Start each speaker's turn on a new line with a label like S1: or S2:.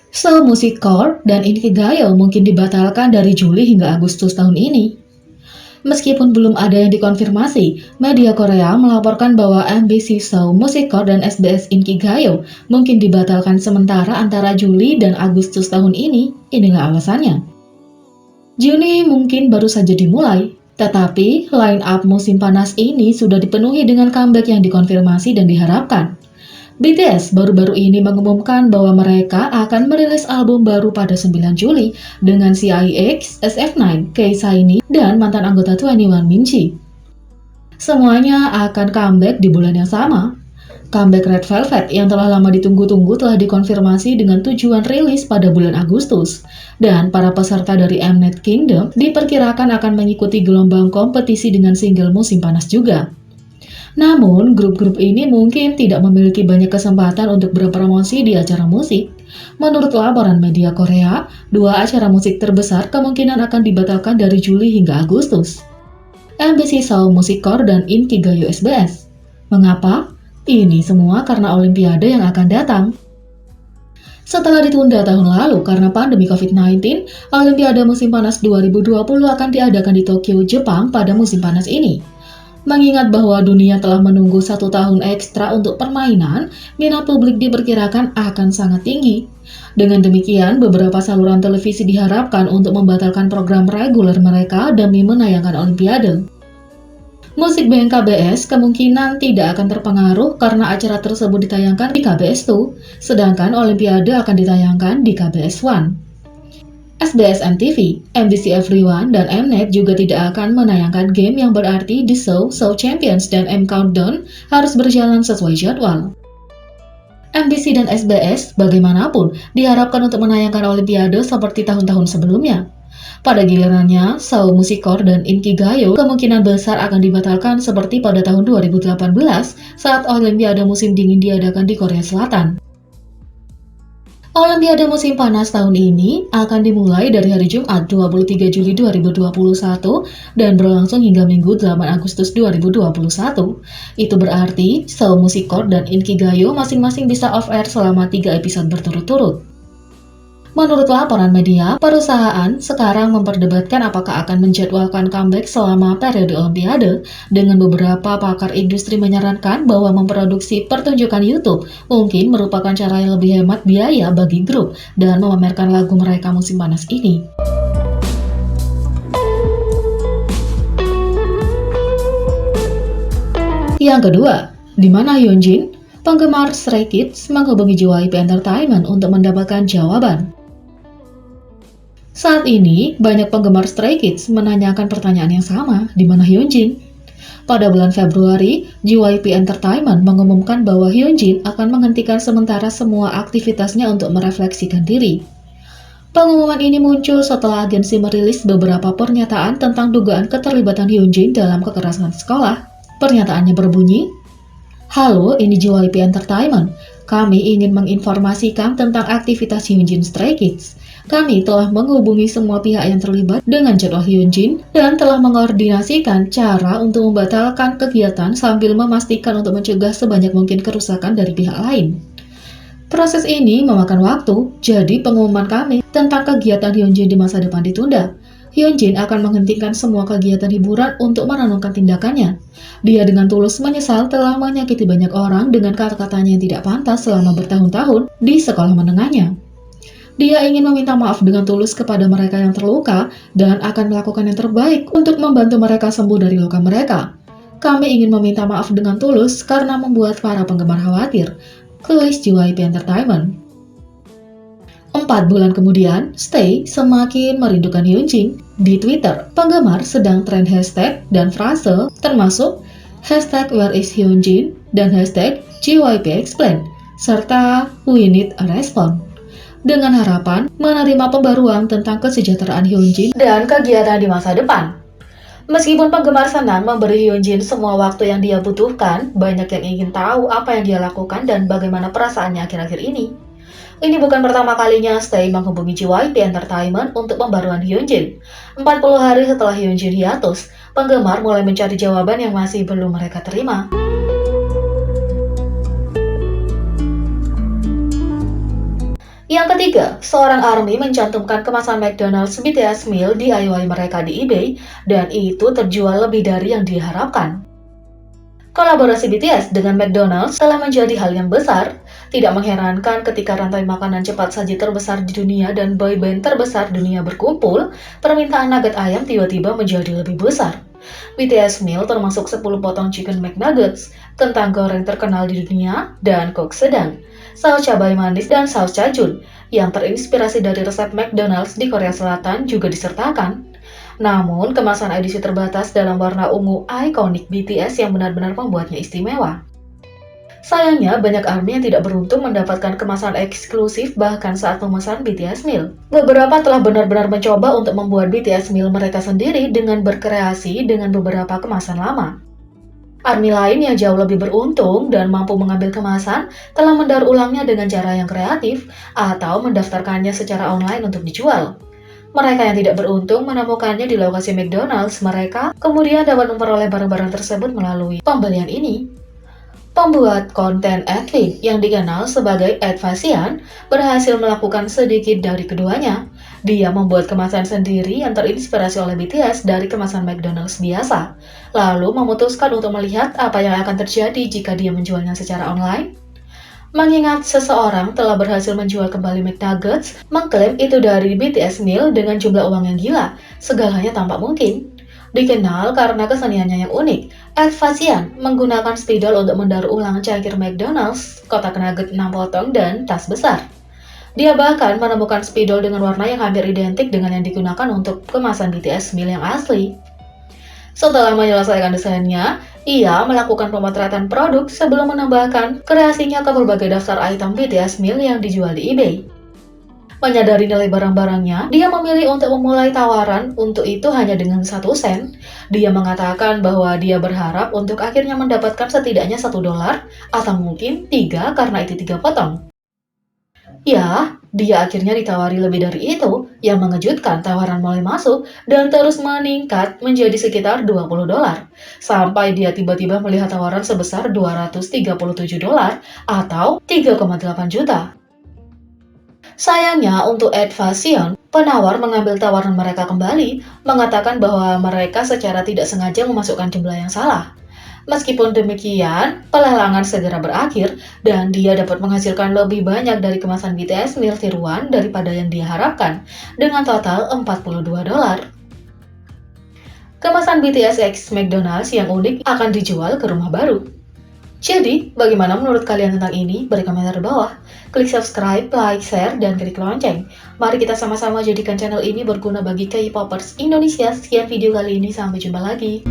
S1: Seoul Music Core dan Inkigayo mungkin dibatalkan dari Juli hingga Agustus tahun ini. Meskipun belum ada yang dikonfirmasi, media Korea melaporkan bahwa MBC Seoul Music Core dan SBS Inkigayo mungkin dibatalkan sementara antara Juli dan Agustus tahun ini. Inilah alasannya. Juni mungkin baru saja dimulai, tetapi line up musim panas ini sudah dipenuhi dengan comeback yang dikonfirmasi dan diharapkan. BTS baru-baru ini mengumumkan bahwa mereka akan merilis album baru pada 9 Juli dengan CIX, SF9, K-SHINee, dan mantan anggota 21 Minzy. Semuanya akan comeback di bulan yang sama. Comeback Red Velvet yang telah lama ditunggu-tunggu telah dikonfirmasi dengan tujuan rilis pada bulan Agustus. Dan para peserta dari Mnet Kingdom diperkirakan akan mengikuti gelombang kompetisi dengan single musim panas juga. Namun, grup-grup ini mungkin tidak memiliki banyak kesempatan untuk berpromosi di acara musik. Menurut laporan media Korea, dua acara musik terbesar kemungkinan akan dibatalkan dari Juli hingga Agustus. MBC Seoul Music Core dan Inkigayo SBS. Mengapa? Ini semua karena Olimpiade yang akan datang. Setelah ditunda tahun lalu karena pandemi COVID-19, Olimpiade musim panas 2020 akan diadakan di Tokyo, Jepang pada musim panas ini. Mengingat bahwa dunia telah menunggu 1 tahun ekstra untuk permainan, minat publik diperkirakan akan sangat tinggi. Dengan demikian, beberapa saluran televisi diharapkan untuk membatalkan program reguler mereka demi menayangkan Olimpiade. Musik band KBS kemungkinan tidak akan terpengaruh karena acara tersebut ditayangkan di KBS 2, sedangkan Olimpiade akan ditayangkan di KBS 1. SBS MTV, MBC Everyone, dan Mnet juga tidak akan menayangkan game yang berarti The Seoul Champions dan M Countdown harus berjalan sesuai jadwal. MBC dan SBS bagaimanapun diharapkan untuk menayangkan Olimpiade seperti tahun-tahun sebelumnya. Pada gilirannya, Seoul Music Core dan Inkigayo kemungkinan besar akan dibatalkan seperti pada tahun 2018 saat Olimpiade musim dingin diadakan di Korea Selatan. Olimpiade musim panas tahun ini akan dimulai dari hari Jumat 23 Juli 2021 dan berlangsung hingga Minggu 8 Agustus 2021. Itu berarti Seoul Music Core dan Inkigayo masing-masing bisa off-air selama 3 episode berturut-turut. Menurut laporan media, perusahaan sekarang memperdebatkan apakah akan menjadwalkan comeback selama periode Olimpiade, dengan beberapa pakar industri menyarankan bahwa memproduksi pertunjukan YouTube mungkin merupakan cara yang lebih hemat biaya bagi grup dan memamerkan lagu mereka musim panas ini. Yang kedua, di mana Hyunjin, penggemar Stray Kids menghubungi JYP Entertainment untuk mendapatkan jawaban. Saat ini, banyak penggemar Stray Kids menanyakan pertanyaan yang sama, di mana Hyunjin? Pada bulan Februari, JYP Entertainment mengumumkan bahwa Hyunjin akan menghentikan sementara semua aktivitasnya untuk merefleksikan diri. Pengumuman ini muncul setelah agensi merilis beberapa pernyataan tentang dugaan keterlibatan Hyunjin dalam kekerasan sekolah. Pernyataannya berbunyi, "Halo, ini JYP Entertainment. Kami ingin menginformasikan tentang aktivitas Hyunjin Stray Kids. Kami telah menghubungi semua pihak yang terlibat dengan jadwal Hyunjin dan telah mengkoordinasikan cara untuk membatalkan kegiatan sambil memastikan untuk mencegah sebanyak mungkin kerusakan dari pihak lain. Proses ini memakan waktu, jadi pengumuman kami tentang kegiatan Hyunjin di masa depan ditunda. Hyunjin akan menghentikan semua kegiatan hiburan untuk merenungkan tindakannya. Dia dengan tulus menyesal telah menyakiti banyak orang dengan kata-katanya yang tidak pantas selama bertahun-tahun di sekolah menengahnya. Dia ingin meminta maaf dengan tulus kepada mereka yang terluka dan akan melakukan yang terbaik untuk membantu mereka sembuh dari luka mereka. Kami ingin meminta maaf dengan tulus karena membuat para penggemar khawatir," tulis JYP Entertainment. 4 bulan kemudian, Stay semakin merindukan Hyunjin. Di Twitter, penggemar sedang tren hashtag dan frase termasuk hashtag Where is Hyunjin dan hashtag JYP Explain, serta We Need a Response, dengan harapan menerima pembaruan tentang kesejahteraan Hyunjin dan kegiatan di masa depan. Meskipun penggemar senang memberi Hyunjin semua waktu yang dia butuhkan, banyak yang ingin tahu apa yang dia lakukan dan bagaimana perasaannya akhir-akhir ini. Ini bukan pertama kalinya Stay menghubungi JYP Entertainment untuk pembaruan Hyunjin. 40 hari setelah Hyunjin hiatus, penggemar mulai mencari jawaban yang masih belum mereka terima. Yang ketiga, seorang ARMY mencantumkan kemasan McDonald's BTS Meal DIY mereka di eBay, dan itu terjual lebih dari yang diharapkan. Kolaborasi BTS dengan McDonald's telah menjadi hal yang besar. Tidak mengherankan ketika rantai makanan cepat saji terbesar di dunia dan boyband terbesar dunia berkumpul, permintaan nugget ayam tiba-tiba menjadi lebih besar. BTS Meal termasuk 10 potong chicken McNuggets, kentang goreng terkenal di dunia, dan Coke sedang, saus cabai manis dan saus cajun, yang terinspirasi dari resep McDonald's di Korea Selatan juga disertakan. Namun, kemasan edisi terbatas dalam warna ungu ikonik BTS yang benar-benar membuatnya istimewa. Sayangnya, banyak ARMY yang tidak beruntung mendapatkan kemasan eksklusif bahkan saat memesan BTS Meal. Beberapa telah benar-benar mencoba untuk membuat BTS Meal mereka sendiri dengan berkreasi dengan beberapa kemasan lama. ARMY lain yang jauh lebih beruntung dan mampu mengambil kemasan telah mendaur ulangnya dengan cara yang kreatif atau mendaftarkannya secara online untuk dijual. Mereka yang tidak beruntung menemukannya di lokasi McDonald's mereka, kemudian dapat memperoleh barang-barang tersebut melalui pembelian ini. Pembuat konten Adlib yang dikenal sebagai Advasian berhasil melakukan sedikit dari keduanya. Dia membuat kemasan sendiri yang terinspirasi oleh BTS dari kemasan McDonald's biasa, lalu memutuskan untuk melihat apa yang akan terjadi jika dia menjualnya secara online. Mengingat seseorang telah berhasil menjual kembali McNuggets, mengklaim itu dari BTS Meal dengan jumlah uang yang gila, segalanya tampak mungkin. Dikenal karena keseniannya yang unik, Advasian menggunakan spidol untuk mendaur ulang cangkir McDonald's, kotak nugget 6 potong, dan tas besar. Dia bahkan menemukan spidol dengan warna yang hampir identik dengan yang digunakan untuk kemasan BTS Meal yang asli. Setelah menyelesaikan desainnya, ia melakukan pemotretan produk sebelum menambahkan kreasinya ke berbagai daftar item BTS Meal yang dijual di eBay. Menyadari nilai barang-barangnya, dia memilih untuk memulai tawaran untuk itu hanya dengan 1 sen. Dia mengatakan bahwa dia berharap untuk akhirnya mendapatkan setidaknya $1 atau mungkin 3 karena itu 3 potong. Ya, dia akhirnya ditawari lebih dari itu, yang mengejutkan tawaran mulai masuk dan terus meningkat menjadi sekitar $20, sampai dia tiba-tiba melihat tawaran sebesar $237 atau 3,8 juta. Sayangnya untuk Advasian, penawar mengambil tawaran mereka kembali, mengatakan bahwa mereka secara tidak sengaja memasukkan jumlah yang salah. Meskipun demikian, pelelangan segera berakhir dan dia dapat menghasilkan lebih banyak dari kemasan BTS Meal tiruan daripada yang dia harapkan, dengan total $42. Kemasan BTS X McDonald's yang unik akan dijual ke rumah baru. Jadi, bagaimana menurut kalian tentang ini? Beri komentar di bawah. Klik subscribe, like, share, dan klik lonceng. Mari kita sama-sama jadikan channel ini berguna bagi K-popers Indonesia. Sekian video kali ini, sampai jumpa lagi.